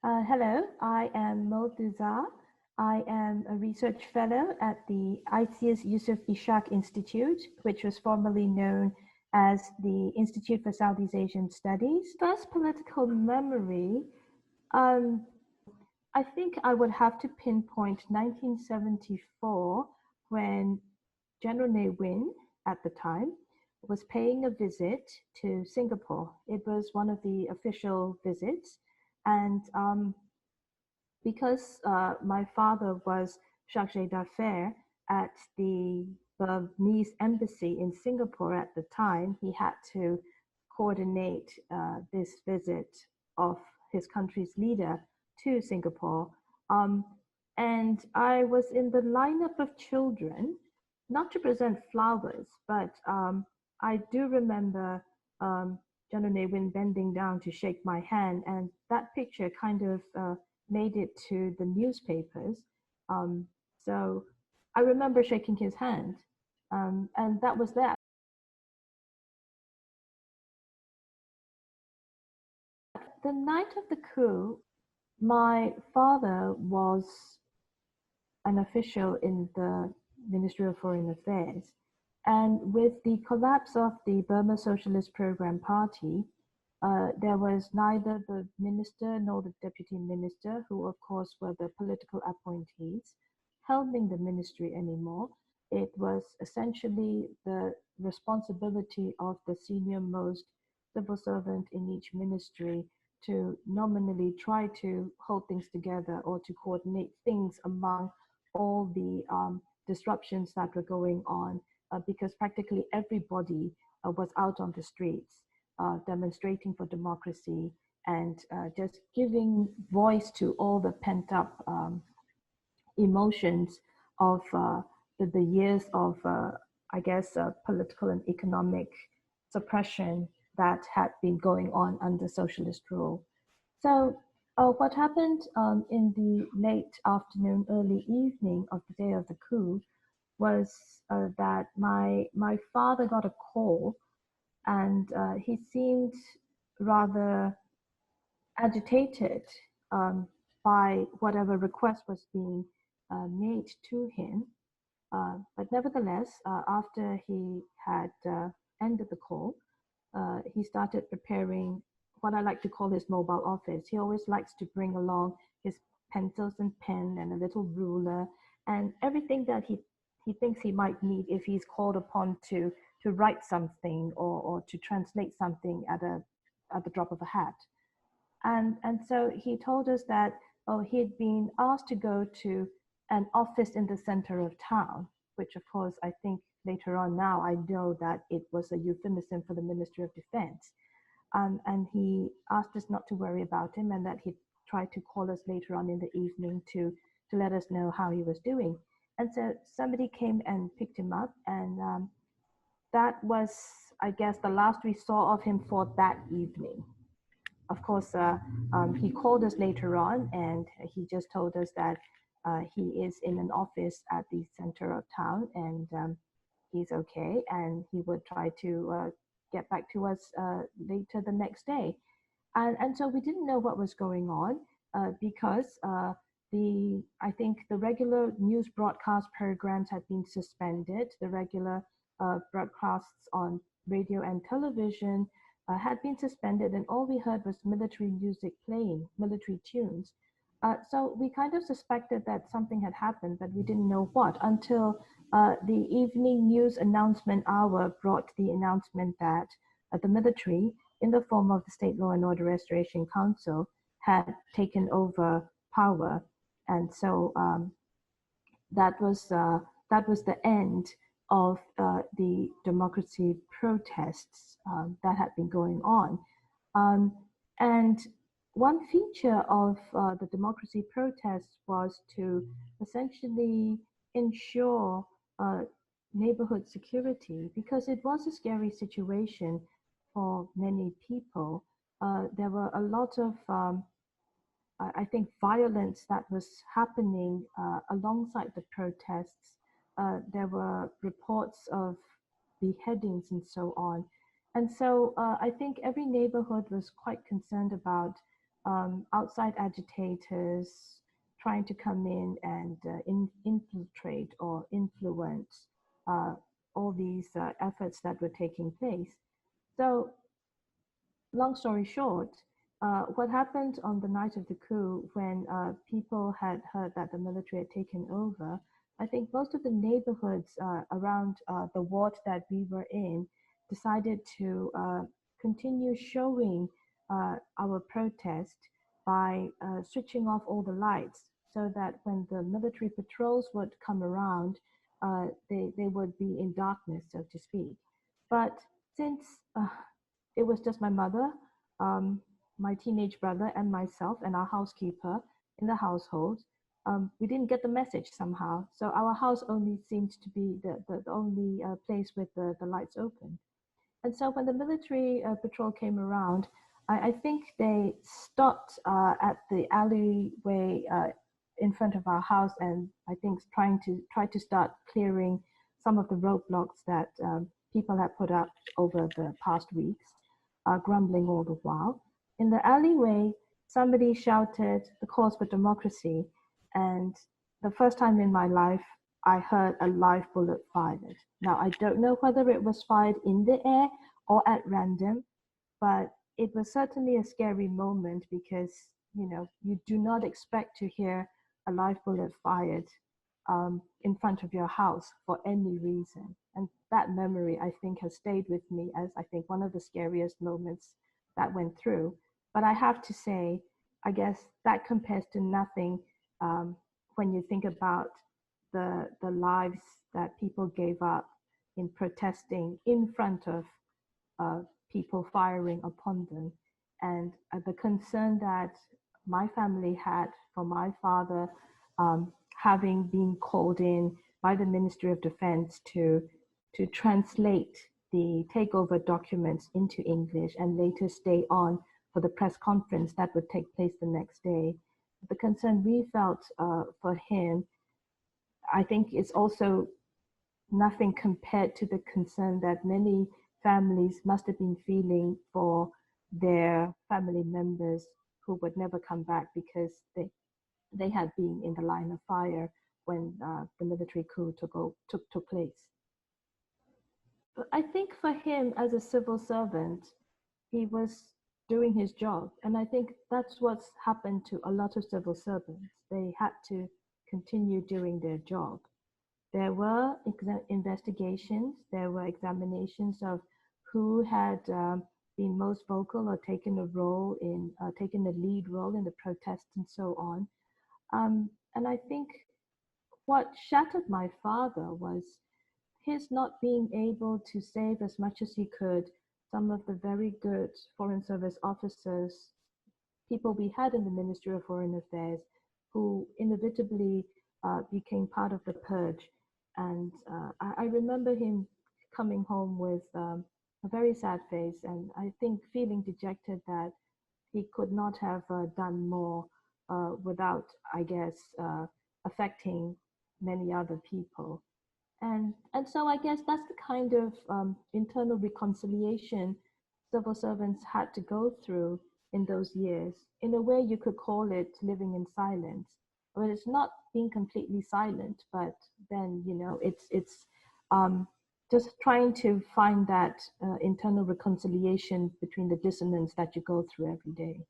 Hello, I am Moe Thuzar. I am a research fellow at the ISEAS-Yusof Ishak Institute, which was formerly known as the Institute for Southeast Asian Studies. First political memory, um, I think I would have to pinpoint 1974 when General Ne Win at the time was paying a visit to Singapore. It was one of the official visits, and because my father was chargé d'affaires at the Burmese embassy in Singapore at the time, he had to coordinate this visit of his country's leader to Singapore. Um, and I was in the lineup of children, not to present flowers, but I do remember General Ne Win bending down to shake my hand, and that picture kind of made it to the newspapers. Um, so I remember shaking his hand, and that was that. The night of the coup, my father was an official in the Ministry of Foreign Affairs. And with the collapse of the Burma Socialist Program Party, there was neither the minister nor the deputy minister, who of course were the political appointees, helming the ministry anymore. It was essentially the responsibility of the senior most civil servant in each ministry to nominally try to hold things together or to coordinate things among all the disruptions that were going on, because practically everybody was out on the streets demonstrating for democracy and just giving voice to all the pent up emotions of the years of, I guess, political and economic suppression that had been going on under socialist rule. So, what happened in the late afternoon, early evening of the day of the coup was that my father got a call, and he seemed rather agitated by whatever request was being made to him. But nevertheless, after he had ended the call, he started preparing what I like to call his mobile office. He always likes to bring along his pencils and pen and a little ruler and everything that he thinks he might need if he's called upon to write something or to translate something at the drop of a hat. And so he told us that, oh, he had been asked to go to an office in the center of town, which of course I think later on now I know that it was a euphemism for the Ministry of Defense. And he asked us not to worry about him and that he'd try to call us later on in the evening to let us know how he was doing. And so somebody came and picked him up, and that was, I guess, the last we saw of him for that evening. Of course, he called us later on, and he just told us that he is in an office at the center of town, and he's okay, and he would try to get back to us later the next day. And so we didn't know what was going on because I think the regular news broadcast programs had been suspended. The regular broadcasts on radio and television had been suspended, and all we heard was military music playing, military tunes. So we kind of suspected that something had happened, but we didn't know what until the evening news announcement hour brought the announcement that the military, in the form of the State Law and Order Restoration Council, had taken over power, and so that was the end of the democracy protests that had been going on. Um, and one feature of the democracy protests was to essentially ensure neighborhood security, because it was a scary situation for many people. There were a lot of I think, violence that was happening alongside the protests. There were reports of beheadings and so on. And so I think every neighborhood was quite concerned about outside agitators trying to come in and infiltrate or influence uh, all these efforts that were taking place. So long story short, what happened on the night of the coup when people had heard that the military had taken over, I think most of the neighborhoods around the ward that we were in decided to continue showing our protest by switching off all the lights so that when the military patrols would come around, they would be in darkness, so to speak. But since it was just my mother, um, my teenage brother, and myself, and our housekeeper in the household. We didn't get the message somehow. So our house only seemed to be the only place with the lights open. And so when the military patrol came around, I think they stopped at the alleyway in front of our house, and I think try to start clearing some of the roadblocks that people had put up over the past weeks, grumbling all the while. In the alleyway, somebody shouted the cause for democracy, and the first time in my life, I heard a live bullet fired. Now, I don't know whether it was fired in the air or at random, but it was certainly a scary moment because, you do not expect to hear a live bullet fired in front of your house for any reason. And that memory, I think, has stayed with me as I think one of the scariest moments that went through. But I have to say, I guess that compares to nothing when you think about the lives that people gave up in protesting in front of uh, people firing upon them. And the concern that my family had for my father having been called in by the Ministry of Defense to translate the takeover documents into English and later stay on for the press conference that would take place the next day. The concern we felt for him, I think, is also nothing compared to the concern that many families must have been feeling for their family members who would never come back because they had been in the line of fire when the military coup took place. But I think for him as a civil servant, he was doing his job. And I think that's what's happened to a lot of civil servants. They had to continue doing their job. There were investigations, there were examinations of who had been most vocal or taken a lead role in the protests and so on. And I think what shattered my father was his not being able to save as much as he could some of the very good Foreign Service officers, people we had in the Ministry of Foreign Affairs, who inevitably became part of the purge. And I remember him coming home with a very sad face, and I think feeling dejected that he could not have done more without, I guess, affecting many other people. And so I guess that's the kind of internal reconciliation civil servants had to go through in those years. In a way, you could call it living in silence. I mean, it's not being completely silent, but then it's um, just trying to find that internal reconciliation between the dissonance that you go through every day.